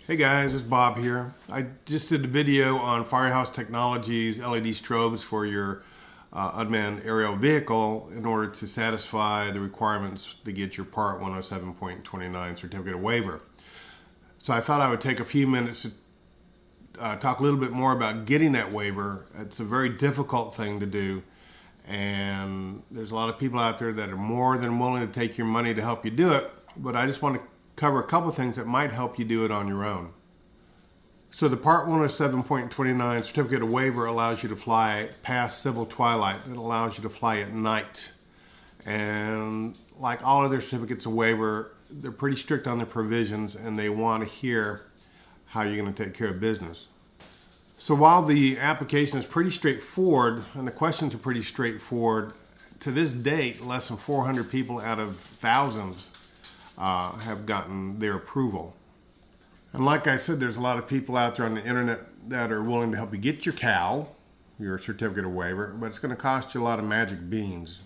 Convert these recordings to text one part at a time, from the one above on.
Hey guys, it's Bob here. I just did a video on Firehouse Technologies LED strobes for your unmanned aerial vehicle in order to satisfy the requirements to get your Part 107.29 certificate waiver. So I thought I would take a few minutes to talk a little bit more about getting that waiver. It's a very difficult thing to do, and there's a lot of people out there that are more than willing to take your money to help you do it, but I just want to cover a couple of things that might help you do it on your own. So the Part 107.29 certificate of waiver allows you to fly past civil twilight. It allows you to fly at night. And like all other certificates of waiver, they're pretty strict on their provisions, and they want to hear how you're going to take care of business. So while the application is pretty straightforward and the questions are pretty straightforward, to this date, less than 400 people out of thousands have gotten their approval. And like I said, there's a lot of people out there on the internet that are willing to help you get your CAL, your certificate of waiver, but it's going to cost you a lot of magic beans.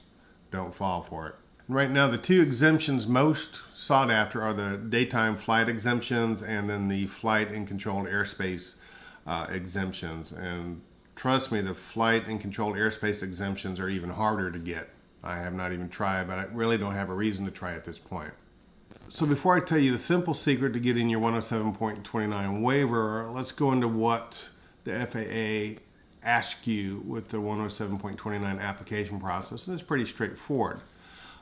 Don't fall for it. Right now, the two exemptions most sought after are the daytime flight exemptions and then the flight in controlled airspace exemptions. And trust me, the flight in controlled airspace exemptions are even harder to get. I have not even tried, but I really don't have a reason to try at this point. So before I tell you the simple secret to getting your 107.29 waiver, let's go into what the FAA asks you with the 107.29 application process, and it's pretty straightforward.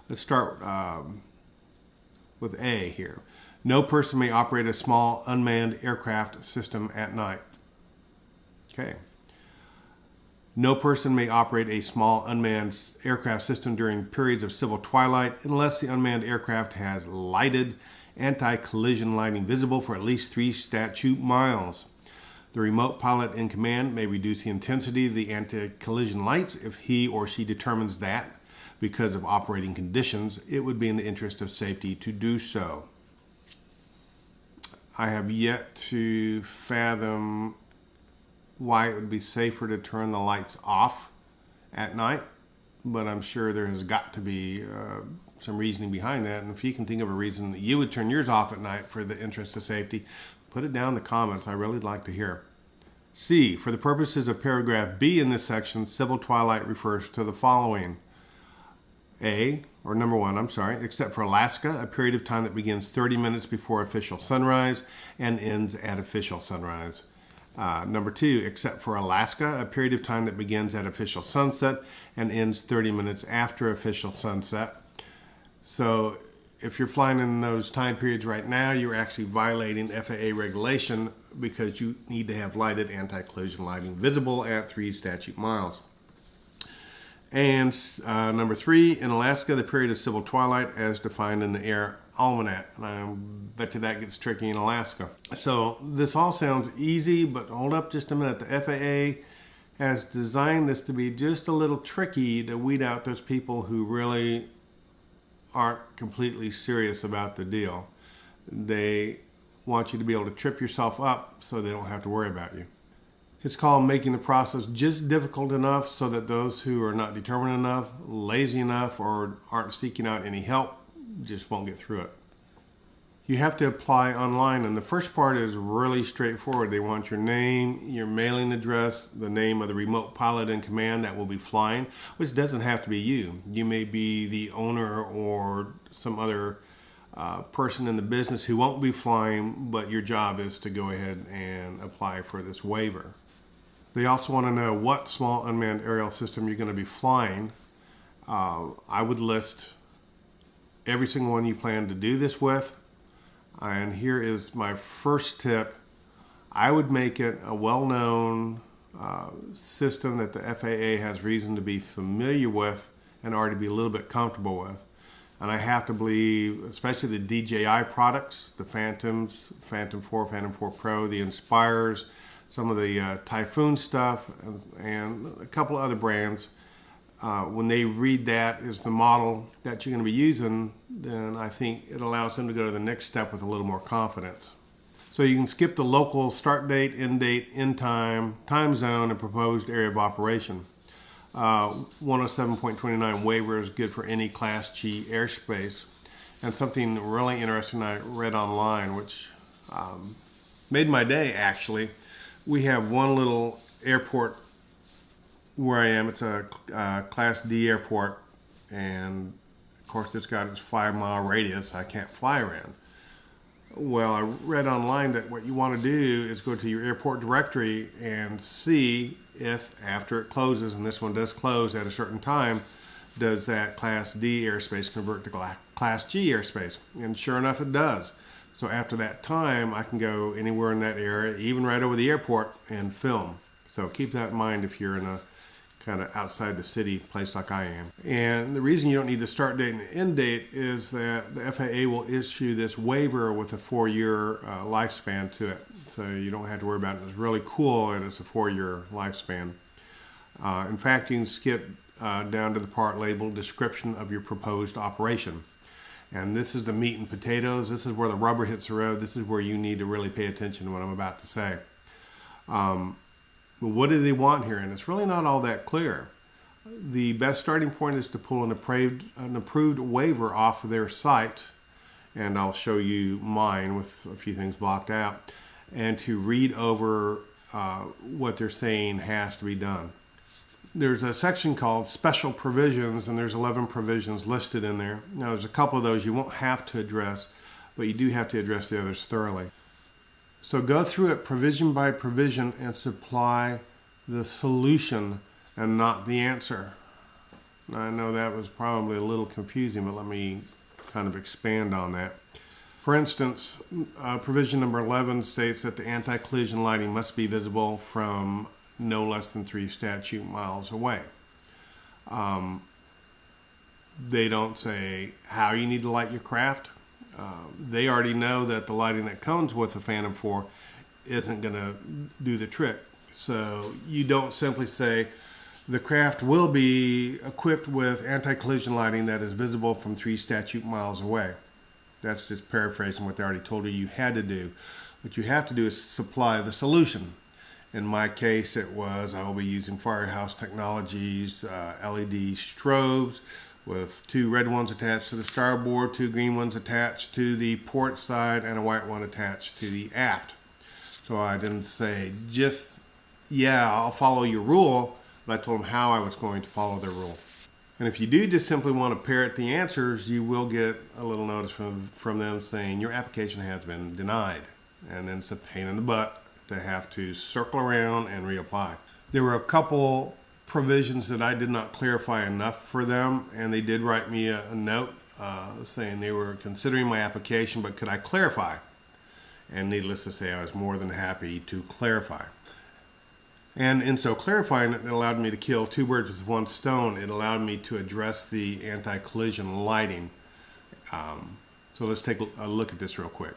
Let's start with A here. No person may operate a small unmanned aircraft system at night. Okay. No person may operate a small unmanned aircraft system during periods of civil twilight unless the unmanned aircraft has lighted anti-collision lighting visible for at least 3 statute miles. The remote pilot in command may reduce the intensity of the anti-collision lights if he or she determines that, because of operating conditions, it would be in the interest of safety to do so. I have yet to fathom why it would be safer to turn the lights off at night, but I'm sure there has got to be some reasoning behind that. And if you can think of a reason that you would turn yours off at night for the interest of safety, put it down in the comments. I really like to hear. C, for the purposes of paragraph B in this section, civil twilight refers to the following. Number one, except for Alaska, a period of time that begins 30 minutes before official sunrise and ends at official sunrise. Number two, except for Alaska, a period of time that begins at official sunset and ends 30 minutes after official sunset. So if you're flying in those time periods right now, you're actually violating FAA regulation because you need to have lighted anti-collision lighting visible at 3 statute miles. And number three, in Alaska, the period of civil twilight as defined in the Air Almanac. And I bet you that gets tricky in Alaska. So this all sounds easy, but hold up just a minute. The FAA has designed this to be just a little tricky to weed out those people who really aren't completely serious about the deal. They want you to be able to trip yourself up so they don't have to worry about you. It's called making the process just difficult enough so that those who are not determined enough, lazy enough, or aren't seeking out any help just won't get through it. You have to apply online, and the first part is really straightforward. They want your name, your mailing address, the name of the remote pilot in command that will be flying, which doesn't have to be you. You may be the owner or some other person in the business who won't be flying, but your job is to go ahead and apply for this waiver. They also want to know what small unmanned aerial system you're going to be flying. I would list every single one you plan to do this with. And here is my first tip. I would make it a well-known system that the FAA has reason to be familiar with and already be a little bit comfortable with. And I have to believe, especially the DJI products, the Phantoms, Phantom 4, Phantom 4 Pro, the Inspires, some of the Typhoon stuff, and a couple of other brands, when they read that as the model that you're going to be using, then I think it allows them to go to the next step with a little more confidence. So you can skip the local start date, end time, time zone, and proposed area of operation. 107.29 waiver is good for any Class G airspace. And something really interesting I read online, which Made my day, actually. We have one little airport where I am. It's a Class D airport, and of course it's got its 5-mile radius. I can't fly around. Well, I read online that what you want to do is go to your airport directory and see if after it closes, and this one does close at a certain time, does that Class D airspace convert to Class G airspace? And sure enough, it does. So after that time, I can go anywhere in that area, even right over the airport, and film. So keep that in mind if you're in a kind of outside the city place like I am. And the reason you don't need the start date and the end date is that the FAA will issue this waiver with a 4-year lifespan to it. So you don't have to worry about it. It's really cool, and it's a 4-year lifespan. In fact, you can skip down to the part labeled description of your proposed operation. And this is the meat and potatoes. This is where the rubber hits the road. This is where you need to really pay attention to what I'm about to say. But what do they want here? And it's really not all that clear. The best starting point is to pull an approved waiver off of their site, and I'll show you mine with a few things blocked out, and to read over what they're saying has to be done. There's a section called Special Provisions, and there's 11 provisions listed in there. Now, there's a couple of those you won't have to address, but you do have to address the others thoroughly. So go through it provision by provision and supply the solution and not the answer. Now, I know that was probably a little confusing, but let me kind of expand on that. For instance, provision number 11 states that the anti-collision lighting must be visible from no less than 3 statute miles away. They don't say how you need to light your craft. They already know that the lighting that comes with the Phantom 4 isn't going to do the trick. So you don't simply say the craft will be equipped with anti-collision lighting that is visible from 3 statute miles away. That's just paraphrasing what they already told you had to do. What you have to do is supply the solution. In my case, it was I will be using Firehouse Technologies LED strobes with 2 red ones attached to the starboard, 2 green ones attached to the port side, and a white one attached to the aft. So I didn't say just, yeah, I'll follow your rule, but I told them how I was going to follow their rule. And if you do just simply want to parrot the answers, you will get a little notice from them saying your application has been denied. And then it's a pain in the butt to have to circle around and reapply. There were a couple provisions that I did not clarify enough for them, and they did write me a note saying they were considering my application, but could I clarify? And needless to say, I was more than happy to clarify. And in so clarifying, it allowed me to kill 2 birds with 1 stone. It allowed me to address the anti-collision lighting. So let's take a look at this real quick.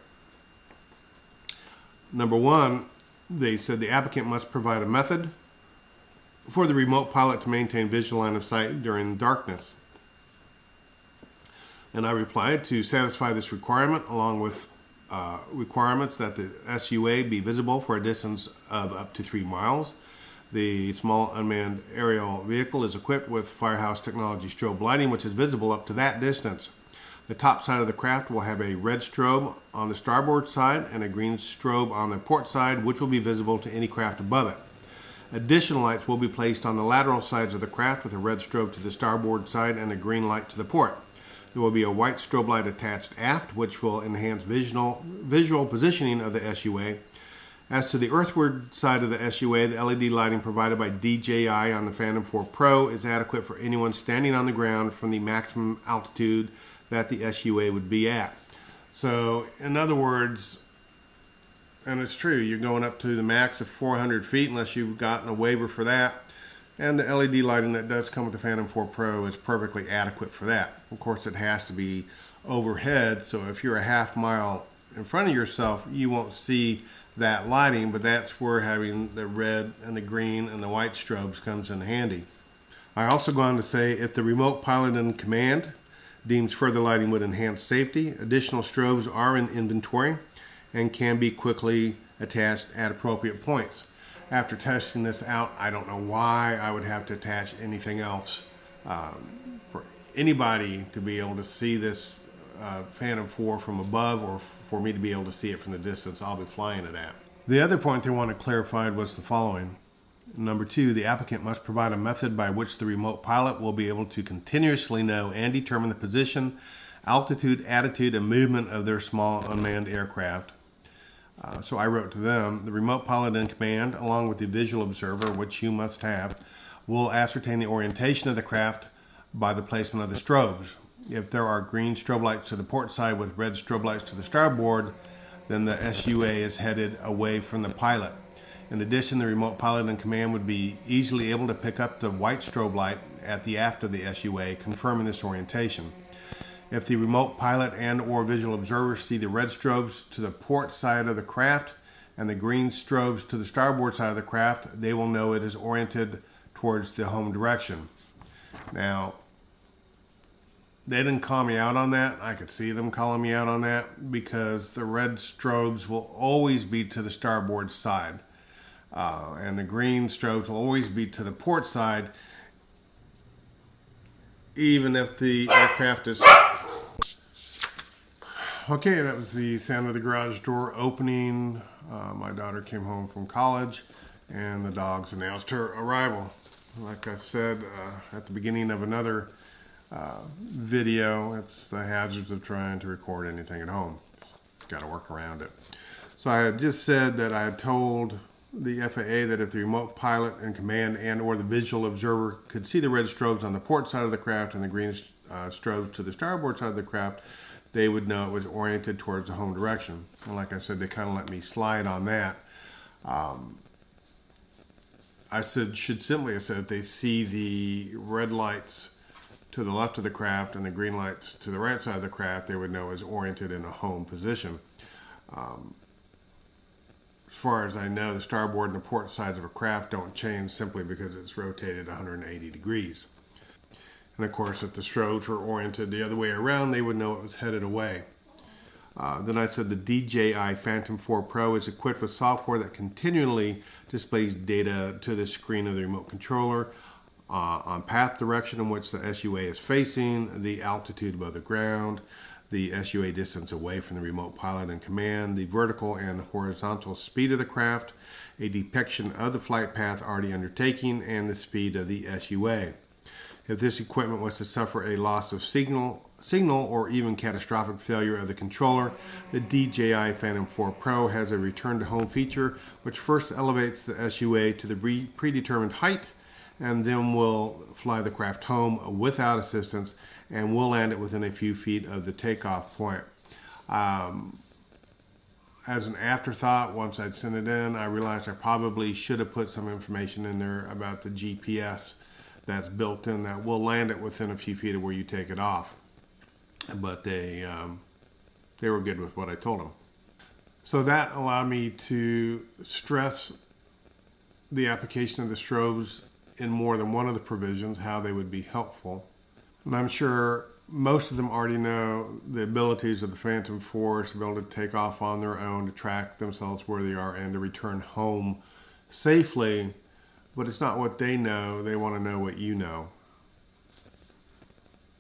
Number 1, they said the applicant must provide a method for the remote pilot to maintain visual line of sight during darkness. And I replied to satisfy this requirement along with requirements that the SUA be visible for a distance of up to 3 miles. The small unmanned aerial vehicle is equipped with Firehouse Technology strobe lighting, which is visible up to that distance. The top side of the craft will have a red strobe on the starboard side and a green strobe on the port side, which will be visible to any craft above it. Additional lights will be placed on the lateral sides of the craft with a red strobe to the starboard side and a green light to the port. There will be a white strobe light attached aft, which will enhance visual positioning of the SUA. As to the earthward side of the SUA, the LED lighting provided by DJI on the Phantom 4 Pro is adequate for anyone standing on the ground from the maximum altitude that the SUA would be at. So, in other words, and it's true, you're going up to the max of 400 feet unless you've gotten a waiver for that. And the LED lighting that does come with the Phantom 4 Pro is perfectly adequate for that. Of course, it has to be overhead, so if you're a half mile in front of yourself, you won't see that lighting, but that's where having the red and the green and the white strobes comes in handy. I also go on to say if the remote pilot in command deems further lighting would enhance safety, additional strobes are in inventory and can be quickly attached at appropriate points. After testing this out, I don't know why I would have to attach anything else. For anybody to be able to see this Phantom 4 from above or for me to be able to see it from the distance I'll be flying it at. The other point they wanted clarified was the following. Number 2, the applicant must provide a method by which the remote pilot will be able to continuously know and determine the position, altitude, attitude, and movement of their small unmanned aircraft. So I wrote to them, the remote pilot in command, along with the visual observer, which you must have, will ascertain the orientation of the craft by the placement of the strobes. If there are green strobe lights to the port side with red strobe lights to the starboard, then the SUA is headed away from the pilot. In addition, the remote pilot in command would be easily able to pick up the white strobe light at the aft of the SUA, confirming this orientation. If the remote pilot and or visual observer see the red strobes to the port side of the craft and the green strobes to the starboard side of the craft, they will know it is oriented towards the home direction. Now, they didn't call me out on that. I could see them calling me out on that because the red strobes will always be to the starboard side. And the green strobes will always be to the port side, even if the aircraft is... Okay, that was the sound of the garage door opening. My daughter came home from college and the dogs announced her arrival. Like I said at the beginning of another video, it's the hazards of trying to record anything at home. Got to work around it. So I had just said that I had told the FAA that if the remote pilot in command and or the visual observer could see the red strobes on the port side of the craft and the green strobes to the starboard side of the craft, they would know it was oriented towards the home direction. And like I said, they kind of let me slide on that. I should simply have said if they see the red lights to the left of the craft and the green lights to the right side of the craft, they would know it was oriented in a home position. As far as I know, the starboard and the port sides of a craft don't change simply because it's rotated 180 degrees. And of course, if the strobes were oriented the other way around, they would know it was headed away. Then I said the DJI Phantom 4 Pro is equipped with software that continually displays data to the screen of the remote controller on path direction in which the SUA is facing, the altitude above the ground, the SUA distance away from the remote pilot in command, the vertical and horizontal speed of the craft, a depiction of the flight path already undertaken, and the speed of the SUA. If this equipment was to suffer a loss of signal or even catastrophic failure of the controller, the DJI Phantom 4 Pro has a return to home feature which first elevates the SUA to the predetermined height and then will fly the craft home without assistance and will land it within a few feet of the takeoff point. As an afterthought, once I'd sent it in, I realized I probably should have put some information in there about the GPS that's built in that will land it within a few feet of where you take it off. But they were good with what I told them. So that allowed me to stress the application of the strobes in more than one of the provisions, how they would be helpful. And I'm sure most of them already know the abilities of the Phantom 4 to be able to take off on their own, to track themselves where they are, and to return home safely. But it's not what they know, they want to know what you know.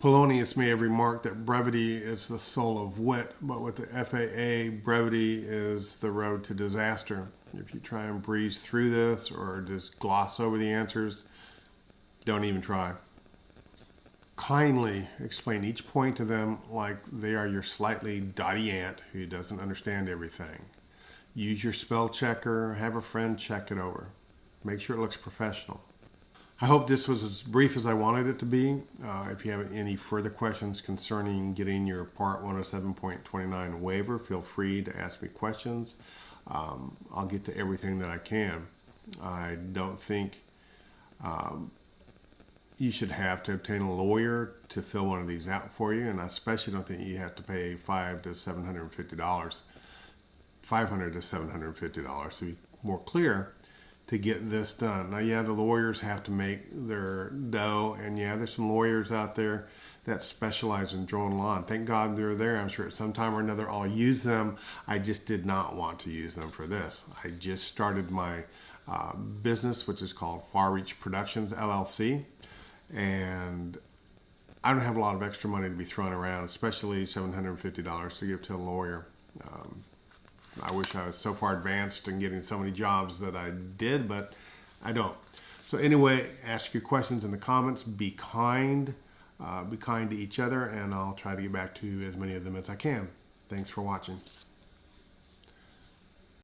Polonius may have remarked that brevity is the soul of wit, but with the FAA, brevity is the road to disaster. If you try and breeze through this or just gloss over the answers, don't even try. Kindly explain each point to them like they are your slightly dotty aunt who doesn't understand everything. Use your spell checker, have a friend check it over. Make sure it looks professional. I hope this was as brief as I wanted it to be. If you have any further questions concerning getting your Part 107.29 waiver, feel free to ask me questions. I'll get to everything that I can. I don't think you should have to obtain a lawyer to fill one of these out for you, and I especially don't think you have to pay $500 to $750, $500 to $750 to be more clear, to get this done. Now, yeah, the lawyers have to make their dough, and yeah, there's some lawyers out there that specialize in drone law, and thank God they're there. I'm sure at some time or another I'll use them. I just did not want to use them for this. I just started my business, which is called Far Reach Productions, LLC, and I don't have a lot of extra money to be thrown around, especially $750 to give to a lawyer. I wish I was so far advanced in getting so many jobs that I did, but I don't. So anyway, ask your questions in the comments. Be kind to each other, and I'll try to get back to as many of them as I can. Thanks for watching.